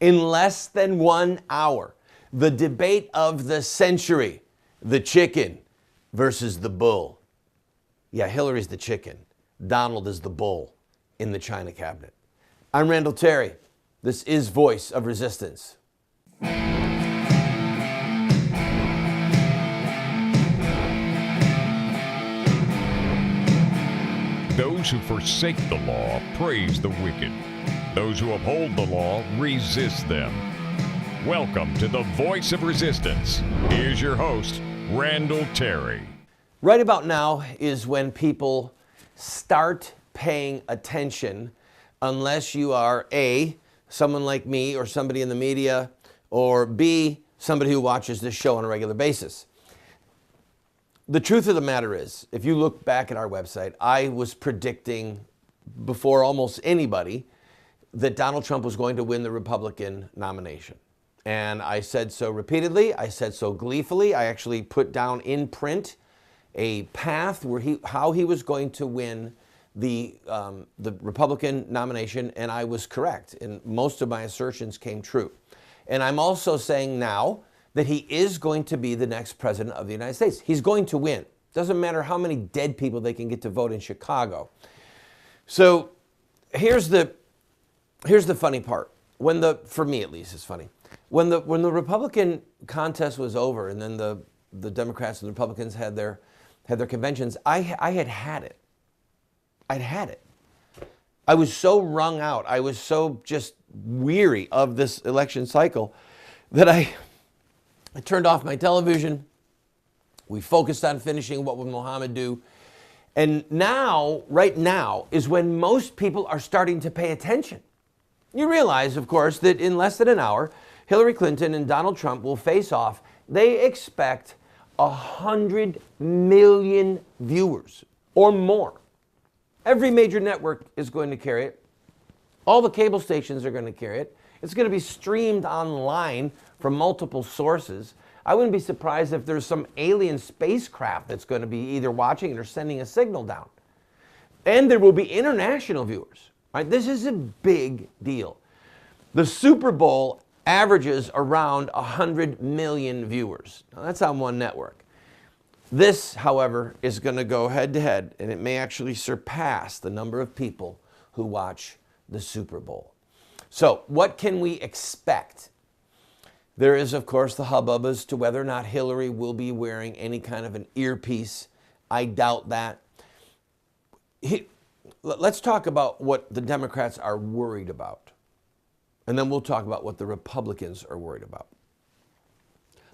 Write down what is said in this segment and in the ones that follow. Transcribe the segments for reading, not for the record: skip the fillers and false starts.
In less than 1 hour, the debate of the century, the chicken versus the bull. Yeah, Hillary's the chicken. Donald is the bull in the China cabinet. I'm Randall Terry. This is Voice of Resistance. Those who forsake the law praise the wicked. Those who uphold the law resist them. Welcome to the Voice of Resistance. Here's your host, Randall Terry. Right about now is when people start paying attention, unless you are A, someone like me or somebody in the media, or B, somebody who watches this show on a regular basis. The truth of the matter is, if you look back at our website, I was predicting before almost anybody that Donald Trump was going to win the Republican nomination. And I said so repeatedly, I said so gleefully. I actually put down in print a path where how he was going to win the Republican nomination, and I was correct. And most of my assertions came true. And I'm also saying now that he is going to be the next president of the United States. He's going to win. Doesn't matter how many dead people they can get to vote in Chicago. So here's the funny part. For me at least, it's funny. When the Republican contest was over, and then the Democrats and the Republicans had their conventions, I had it. I'd had it. I was so wrung out. I was so just weary of this election cycle that I turned off my television. We focused on finishing What Would Muhammad Do? And now, right now, is when most people are starting to pay attention. You realize, of course, that in less than an hour, Hillary Clinton and Donald Trump will face off. They expect 100 million viewers or more. Every major network is going to carry it. All the cable stations are going to carry it. It's going to be streamed online from multiple sources. I wouldn't be surprised if there's some alien spacecraft that's going to be either watching it or sending a signal down. And there will be international viewers. Right? This is a big deal. The Super Bowl averages around 100 million viewers. Now, that's on one network. This, however, is going to go head to head, and it may actually surpass the number of people who watch the Super Bowl. So what can we expect? There is, of course, the hubbub as to whether or not Hillary will be wearing any kind of an earpiece. I doubt that. Let's talk about what the Democrats are worried about, and then we'll talk about what the Republicans are worried about.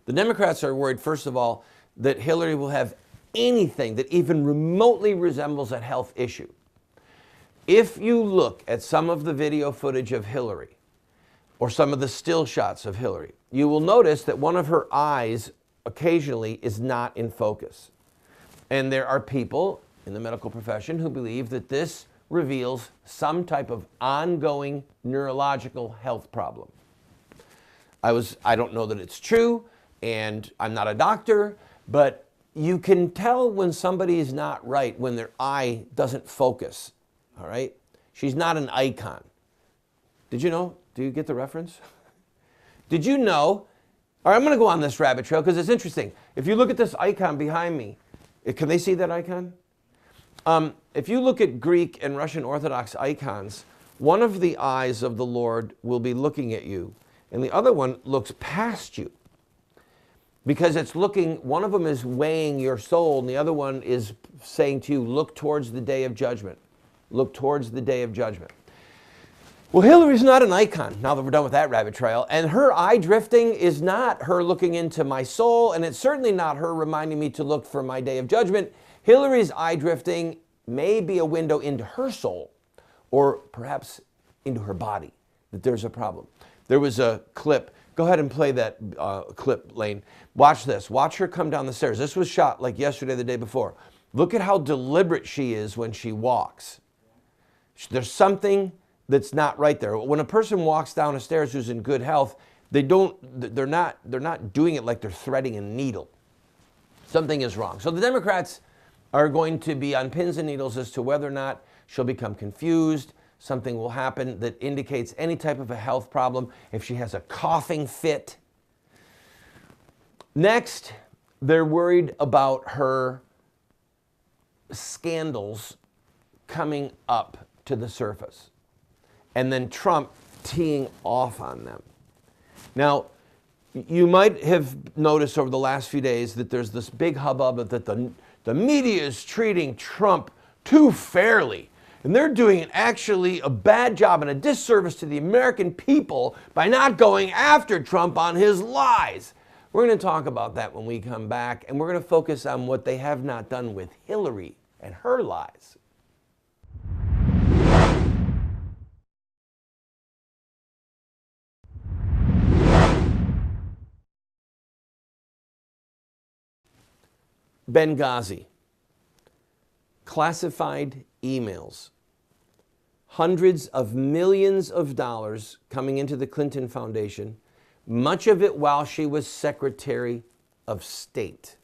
The Democrats are worried, first of all, that Hillary will have anything that even remotely resembles a health issue. If you look at some of the video footage of Hillary or some of the still shots of Hillary, you will notice that one of her eyes occasionally is not in focus. And there are people in the medical profession who believe that this reveals some type of ongoing neurological health problem. I don't know that it's true, and I'm not a doctor, but you can tell when somebody is not right when their eye doesn't focus. All right? She's not an icon. Did you know? Do you get the reference? Did you know? All right, I'm going to go on this rabbit trail because it's interesting. If you look at this icon behind me, can they see that icon? If you look at Greek and Russian Orthodox icons, one of the eyes of the Lord will be looking at you, and the other one looks past you. Because it's looking, one of them is weighing your soul, and the other one is saying to you, look towards the day of judgment. Look towards the day of judgment. Well, Hillary's not an icon, now that we're done with that rabbit trail, and her eye drifting is not her looking into my soul, and it's certainly not her reminding me to look for my day of judgment. Hillary's eye drifting may be a window into her soul, or perhaps into her body, that there's a problem. There was a clip. Go ahead and play that clip, Lane. Watch this. Watch her come down the stairs. This was shot like yesterday, the day before. Look at how deliberate she is when she walks. There's something that's not right there. When a person walks down the stairs who's in good health, they're not doing it like they're threading a needle. Something is wrong. So the Democrats are going to be on pins and needles as to whether or not she'll become confused, something will happen that indicates any type of a health problem, if she has a coughing fit. Next, they're worried about her scandals coming up to the surface, and then Trump teeing off on them. Now, you might have noticed over the last few days that there's this big hubbub that the media is treating Trump too fairly. And they're doing actually a bad job and a disservice to the American people by not going after Trump on his lies. We're going to talk about that when we come back, and we're going to focus on what they have not done with Hillary and her lies. Benghazi. Classified emails. Hundreds of millions of dollars coming into the Clinton Foundation, much of it while she was Secretary of State.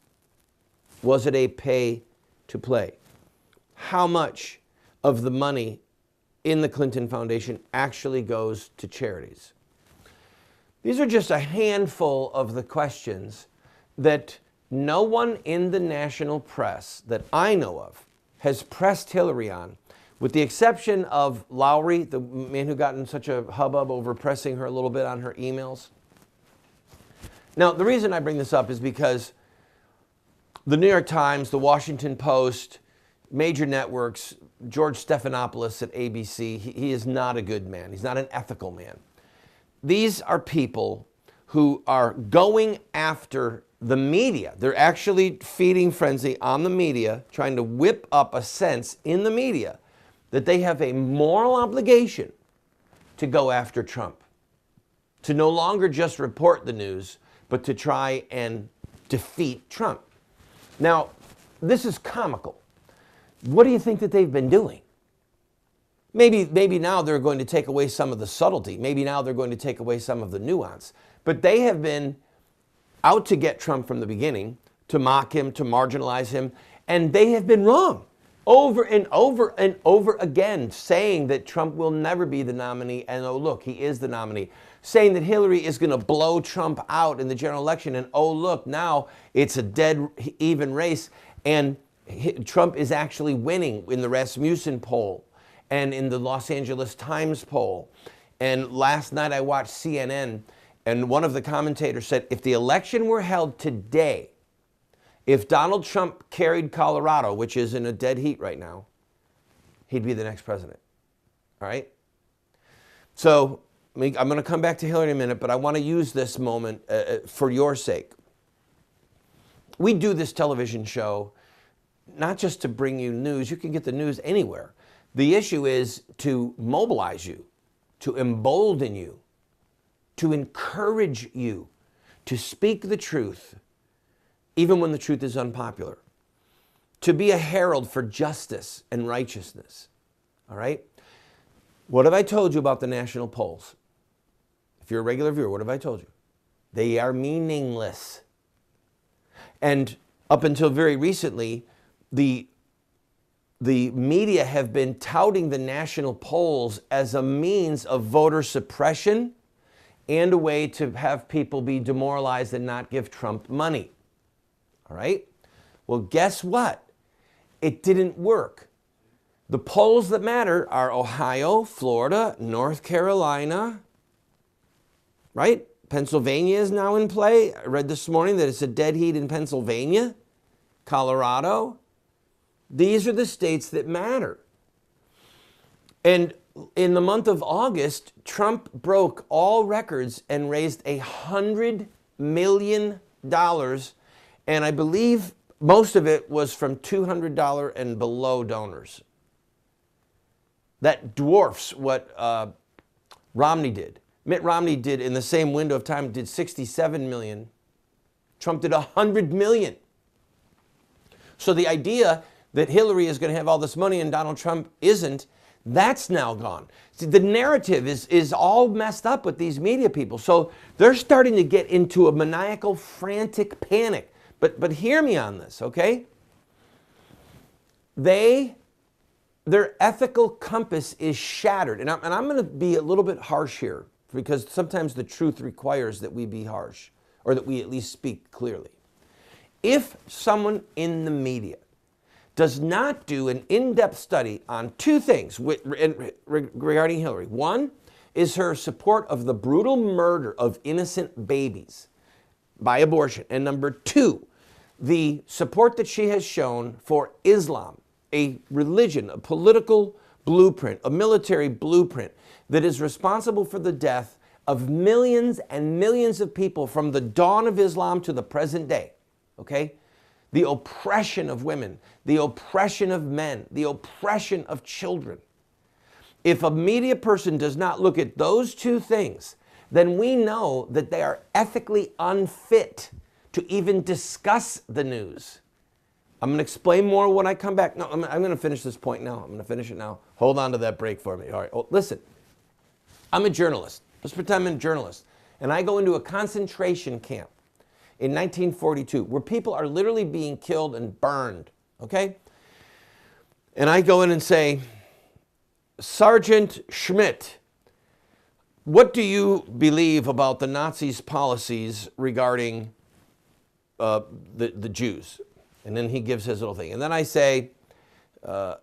Was it a pay to play? How much of the money in the Clinton Foundation actually goes to charities? These are just a handful of the questions that no one in the national press that I know of has pressed Hillary on, with the exception of Lowry, the man who got in such a hubbub over pressing her a little bit on her emails. Now, the reason I bring this up is because the New York Times, the Washington Post, major networks, George Stephanopoulos at ABC, he is not a good man. He's not an ethical man. These are people who are going after the media. They're actually feeding frenzy on the media, trying to whip up a sense in the media that they have a moral obligation to go after Trump, to no longer just report the news, but to try and defeat Trump. Now, this is comical. What do you think that they've been doing? Maybe now they're going to take away some of the subtlety. Maybe now they're going to take away some of the nuance. But they have been out to get Trump from the beginning, to mock him, to marginalize him, and they have been wrong over and over and over again, saying that Trump will never be the nominee, and oh look, he is the nominee. Saying that Hillary is going to blow Trump out in the general election, and oh look, now it's a dead even race, and Trump is actually winning in the Rasmussen poll and in the Los Angeles Times poll. And last night I watched CNN, and one of the commentators said, if the election were held today, if Donald Trump carried Colorado, which is in a dead heat right now, he'd be the next president. All right? So I'm going to come back to Hillary in a minute, but I want to use this moment for your sake. We do this television show not just to bring you news. You can get the news anywhere. The issue is to mobilize you, to embolden you, to encourage you to speak the truth, even when the truth is unpopular, to be a herald for justice and righteousness. All right? What have I told you about the national polls? If you're a regular viewer, what have I told you? They are meaningless. And up until very recently, the media have been touting the national polls as a means of voter suppression and a way to have people be demoralized and not give Trump money. All right? Well, guess what? It didn't work. The polls that matter are Ohio, Florida, North Carolina, right? Pennsylvania is now in play. I read this morning that it's a dead heat in Pennsylvania, Colorado. These are the states that matter. And in the month of August, Trump broke all records and raised $100 million. And I believe most of it was from $200 and below donors. That dwarfs what Romney did. Mitt Romney did, in the same window of time, did $67 million. Trump did $100 million. So the idea that Hillary is going to have all this money and Donald Trump isn't, that's now gone. See, the narrative is all messed up with these media people. So they're starting to get into a maniacal, frantic panic. But hear me on this, okay? They their ethical compass is shattered. And I'm going to be a little bit harsh here, because sometimes the truth requires that we be harsh, or that we at least speak clearly. If someone in the media does not do an in-depth study on two things regarding Hillary. One is her support of the brutal murder of innocent babies by abortion. And number two, the support that she has shown for Islam, a religion, a political blueprint, a military blueprint that is responsible for the death of millions and millions of people from the dawn of Islam to the present day, okay? The oppression of women, the oppression of men, the oppression of children. If a media person does not look at those two things, then we know that they are ethically unfit to even discuss the news. I'm going to explain more when I come back. No, I'm going to finish this point now. I'm going to finish it now. Hold on to that break for me. All right. Oh, listen, I'm a journalist. Let's pretend I'm a journalist. And I go into a concentration camp in 1942 where people are literally being killed and burned, okay? And I go in and say, Sergeant Schmidt, what do you believe about the Nazis' policies regarding the Jews? And then he gives his little thing. And then I say, Mr.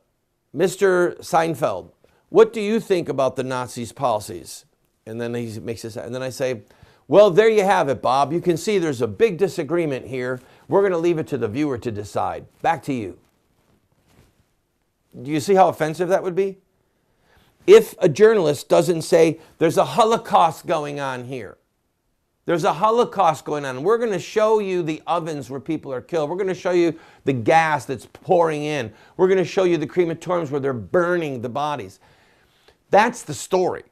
Seinfeld, what do you think about the Nazis' policies? And then he makes this, and then I say, well, there you have it, Bob. You can see there's a big disagreement here. We're going to leave it to the viewer to decide. Back to you. Do you see how offensive that would be? If a journalist doesn't say, there's a Holocaust going on here. There's a Holocaust going on. We're going to show you the ovens where people are killed. We're going to show you the gas that's pouring in. We're going to show you the crematoriums where they're burning the bodies. That's the story.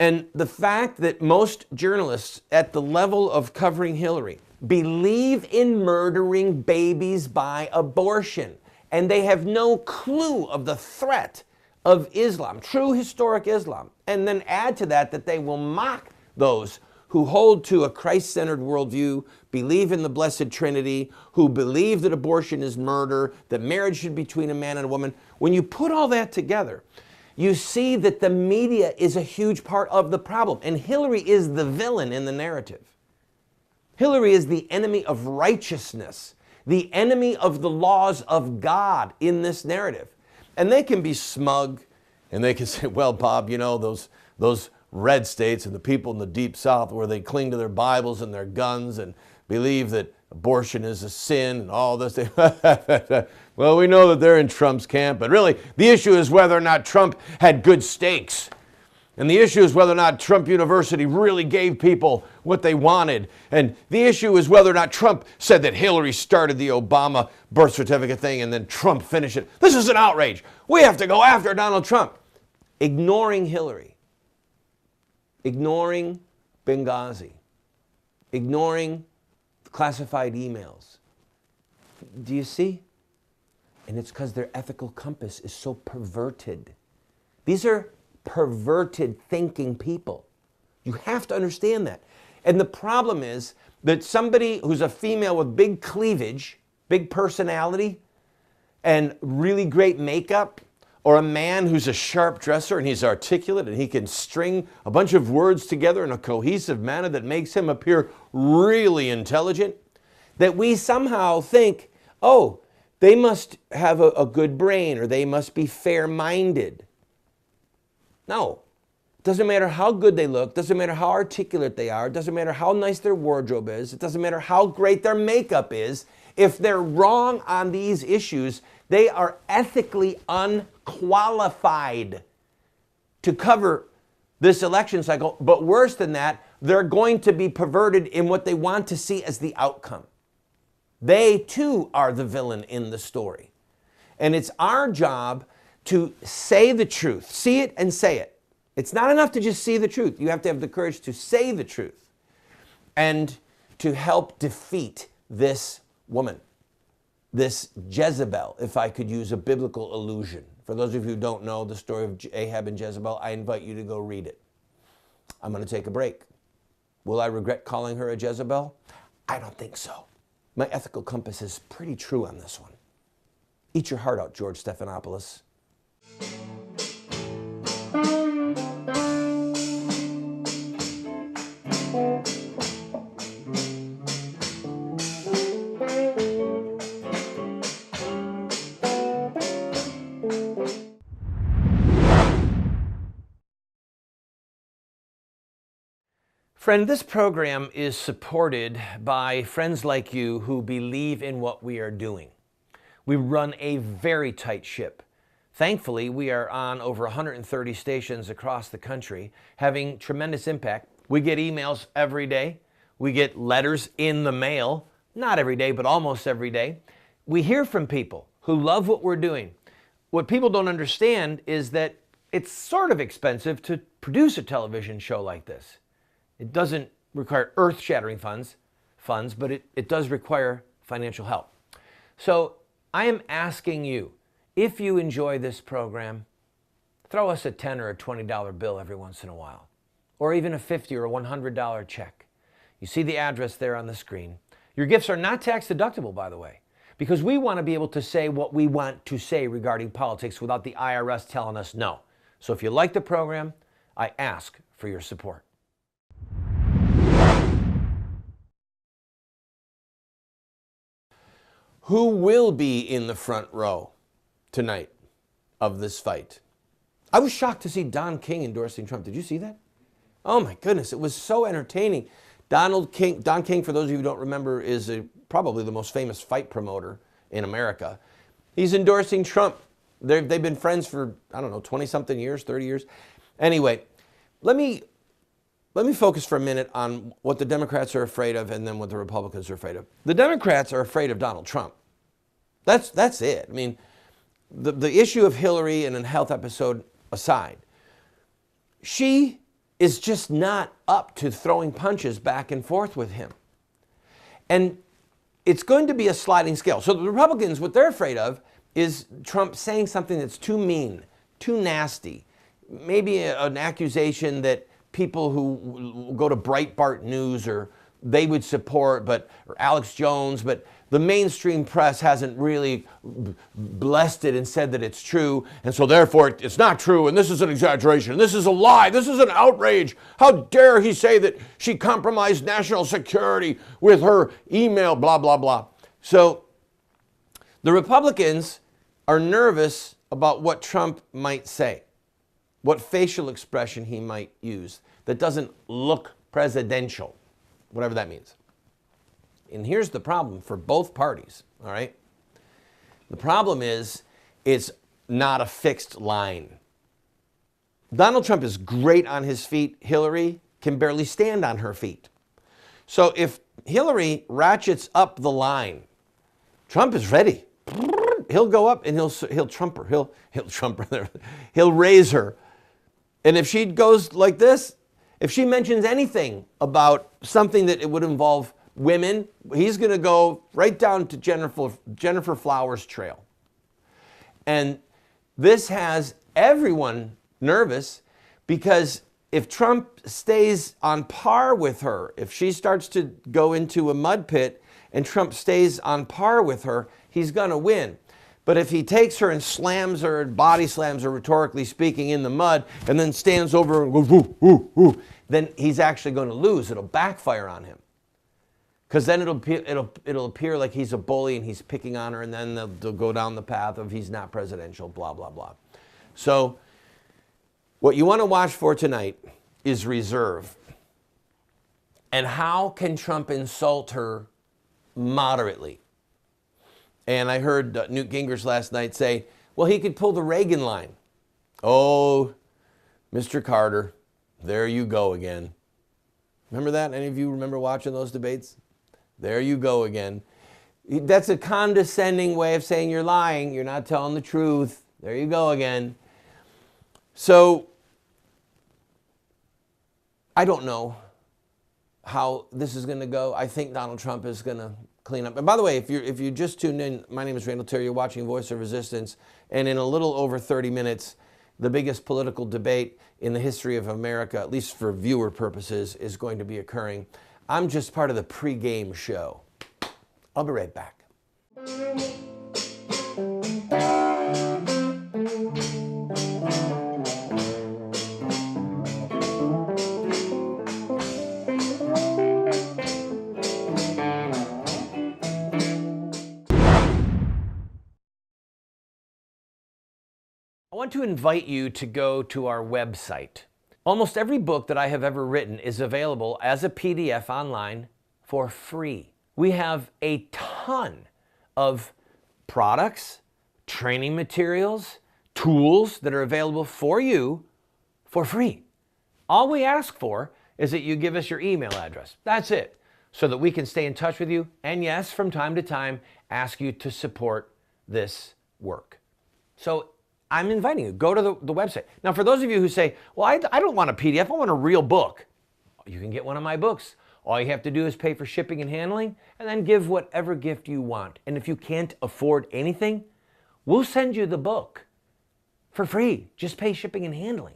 And the fact that most journalists at the level of covering Hillary believe in murdering babies by abortion, and they have no clue of the threat of Islam, true historic Islam, and then add to that that they will mock those who hold to a Christ-centered worldview, believe in the Blessed Trinity, who believe that abortion is murder, that marriage should be between a man and a woman. When you put all that together, you see that the media is a huge part of the problem. And Hillary is the villain in the narrative. Hillary is the enemy of righteousness, the enemy of the laws of God in this narrative. And they can be smug, and they can say, well, Bob, you know, those red states and the people in the deep South where they cling to their Bibles and their guns and believe that abortion is a sin and all this. Well, we know that they're in Trump's camp, but really the issue is whether or not Trump had good steaks. And the issue is whether or not Trump University really gave people what they wanted. And the issue is whether or not Trump said that Hillary started the Obama birth certificate thing and then Trump finished it. This is an outrage. We have to go after Donald Trump. Ignoring Hillary. Ignoring Benghazi. Ignoring classified emails. Do you see? And it's because their ethical compass is so perverted. These are perverted thinking people. You have to understand that. And the problem is that somebody who's a female with big cleavage, big personality, and really great makeup, or a man who's a sharp dresser and he's articulate and he can string a bunch of words together in a cohesive manner that makes him appear really intelligent, that we somehow think, oh, they must have a good brain or they must be fair-minded. No. Doesn't matter how good they look, doesn't matter how articulate they are, doesn't matter how nice their wardrobe is, it doesn't matter how great their makeup is. If they're wrong on these issues, they are ethically unqualified to cover this election cycle. But worse than that, they're going to be perverted in what they want to see as the outcome. They too are the villain in the story. And it's our job to say the truth, see it and say it. It's not enough to just see the truth. You have to have the courage to say the truth and to help defeat this woman, this Jezebel, if I could use a biblical allusion. For those of you who don't know the story of Ahab and Jezebel, I invite you to go read it. I'm going to take a break. Will I regret calling her a Jezebel? I don't think so. My ethical compass is pretty true on this one. Eat your heart out, George Stephanopoulos. Friend, this program is supported by friends like you who believe in what we are doing. We run a very tight ship. Thankfully, we are on over 130 stations across the country, having tremendous impact. We get emails every day. We get letters in the mail, not every day, but almost every day. We hear from people who love what we're doing. What people don't understand is that it's sort of expensive to produce a television show like this. It doesn't require earth-shattering funds, but it does require financial help. So I am asking you, if you enjoy this program, throw us a $10 or a $20 bill every once in a while, or even a $50 or a $100 check. You see the address there on the screen. Your gifts are not tax deductible, by the way, because we want to be able to say what we want to say regarding politics without the IRS telling us no. So if you like the program, I ask for your support. Who will be in the front row tonight of this fight? I was shocked to see Don King endorsing Trump. Did you see that? Oh my goodness, it was so entertaining. Don King, for those of you who don't remember, is probably the most famous fight promoter in America. He's endorsing Trump. They've been friends for, I don't know, 20-something years, 30 years. Anyway, let me focus for a minute on what the Democrats are afraid of and then what the Republicans are afraid of. The Democrats are afraid of Donald Trump. That's it. I mean, the issue of Hillary and a health episode aside, she is just not up to throwing punches back and forth with him. And it's going to be a sliding scale. So the Republicans, what they're afraid of is Trump saying something that's too mean, too nasty, maybe an accusation that people who go to Breitbart News or they would support, or Alex Jones, but the mainstream press hasn't really blessed it and said that it's true, and so therefore it's not true, and this is an exaggeration, and this is a lie, this is an outrage. How dare he say that she compromised national security with her email, blah, blah, blah. So the Republicans are nervous about what Trump might say, what facial expression he might use that doesn't look presidential, whatever that means. And here's the problem for both parties, all right? The problem is it's not a fixed line. Donald Trump is great on his feet. Hillary can barely stand on her feet. So if Hillary ratchets up the line, Trump is ready. He'll go up and he'll trump her. He'll trump her. He'll raise her. And if she goes like this, if she mentions anything about something that it would involve women, he's going to go right down to Jennifer Flowers' trail. And this has everyone nervous because if Trump stays on par with her, if she starts to go into a mud pit and Trump stays on par with her, he's going to win. But if he takes her and slams her, body slams her, rhetorically speaking, in the mud, and then stands over and goes, woo, woo, woo, then he's actually going to lose. It'll backfire on him. Because then it'll appear like he's a bully and he's picking on her, and then they'll go down the path of he's not presidential, blah, blah, blah. So what you want to watch for tonight is reserve. And how can Trump insult her moderately? And I heard Newt Gingrich last night say, well, he could pull the Reagan line. Oh, Mr. Carter, there you go again. Remember that? Any of you remember watching those debates? There you go again. That's a condescending way of saying you're lying. You're not telling the truth. There you go again. So I don't know how this is going to go. I think Donald Trump is going to clean up. And by the way, if you just tuned in, my name is Randall Terry. You're watching Voice of Resistance. And in a little over 30 minutes, the biggest political debate in the history of America, at least for viewer purposes, is going to be occurring. I'm just part of the pregame show. I'll be right back. want to invite you to go to our website. Almost every book that I have ever written is available as a PDF online for free. We have a ton of products, training materials, tools that are available for you for free. All we ask for is that you give us your email address. That's it. So that we can stay in touch with you. And yes, from time to time, ask you to support this work. So I'm inviting you, go to the website. Now, for those of you who say, well, I don't want a PDF, I want a real book. You can get one of my books. All you have to do is pay for shipping and handling and then give whatever gift you want. And if you can't afford anything, we'll send you the book for free. Just pay shipping and handling.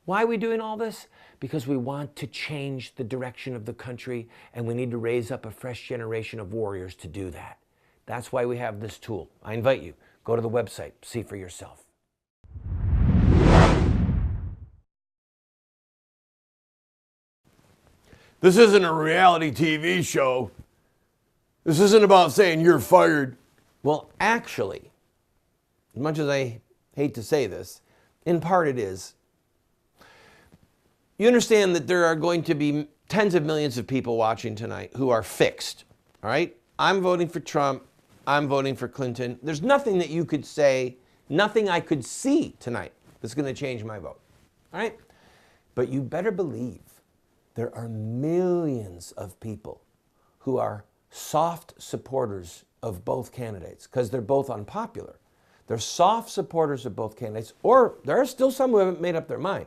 Why are we doing all this? Because we want to change the direction of the country and we need to raise up a fresh generation of warriors to do that. That's why we have this tool. I invite you, go to the website, see for yourself. This isn't a reality TV show. This isn't about saying you're fired. Well, actually, as much as I hate to say this, in part it is. You understand that there are going to be tens of millions of people watching tonight who are fixed, all right? I'm voting for Trump. I'm voting for Clinton. There's nothing that you could say, nothing I could see tonight that's going to change my vote, all right? But you better believe there are millions of people who are soft supporters of both candidates because they're both unpopular. They're soft supporters of both candidates, or there are still some who haven't made up their mind.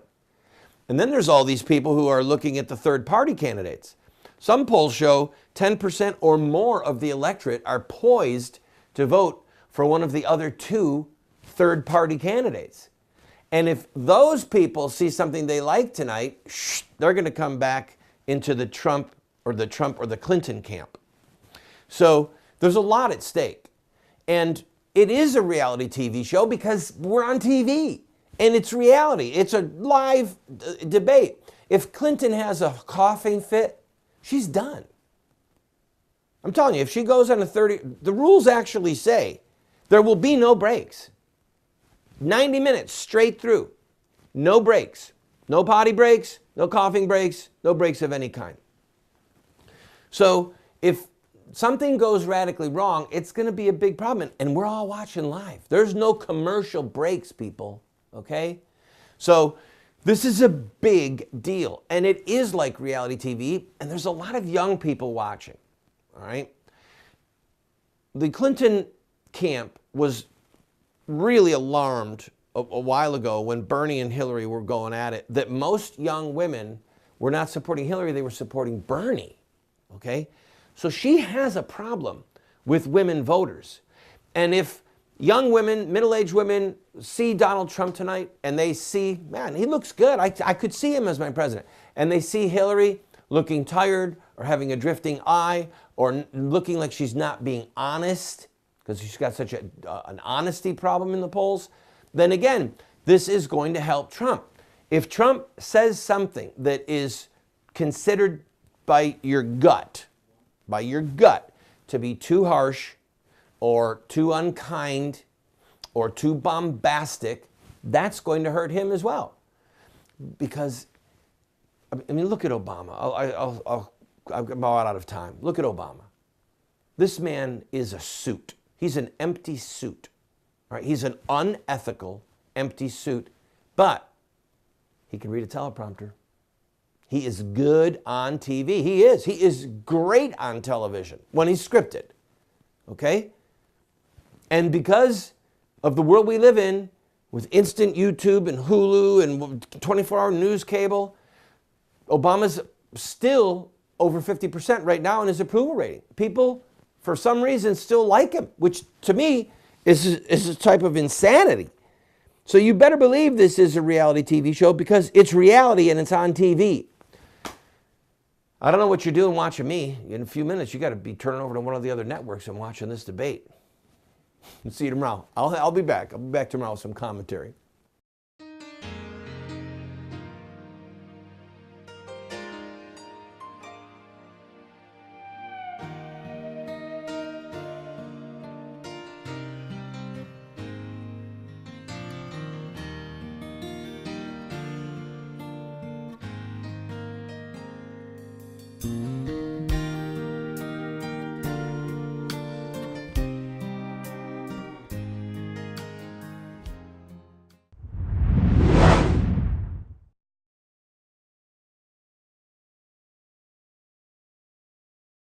And then there's all these people who are looking at the third-party candidates. Some polls show 10% or more of the electorate are poised to vote for one of the other two third-party candidates. And if those people see something they like tonight, they're going to come back into the Trump or the Clinton camp. So there's a lot at stake. And it is a reality TV show because we're on TV. And it's reality. It's a live debate. If Clinton has a coughing fit, she's done. I'm telling you, if she goes on a 30, the rules actually say there will be no breaks. 90 minutes straight through. No breaks. No potty breaks, no coughing breaks, no breaks of any kind. So if something goes radically wrong, it's going to be a big problem. And we're all watching live. There's no commercial breaks, people. Okay? So this is a big deal. And it is like reality TV. And there's a lot of young people watching. All right? The Clinton camp was really alarmed a while ago when Bernie and Hillary were going at it that most young women were not supporting Hillary, they were supporting Bernie. Okay? So she has a problem with women voters. And if young women, middle-aged women see Donald Trump tonight and they see, man, he looks good. I could see him as my president. And they see Hillary looking tired or having a drifting eye or looking like she's not being honest because she's got such an honesty problem in the polls, then again, this is going to help Trump. If Trump says something that is considered by your gut to be too harsh or too unkind or too bombastic, that's going to hurt him as well. Because, I mean, look at Obama. I'm about out of time. Look at Obama. This man is a suit. He's an empty suit. Right? He's an unethical, empty suit. But he can read a teleprompter. He is good on TV. He is. He is great on television when he's scripted. Okay? And because of the world we live in, with instant YouTube and Hulu and 24-hour news cable, Obama's still over 50% right now in his approval rating. People, for some reason, still like him, which to me is a type of insanity. So you better believe this is a reality TV show because it's reality and it's on TV. I don't know what you're doing watching me. In a few minutes, you got to be turning over to one of the other networks and watching this debate. See you tomorrow. I'll be back. I'll be back tomorrow with some commentary.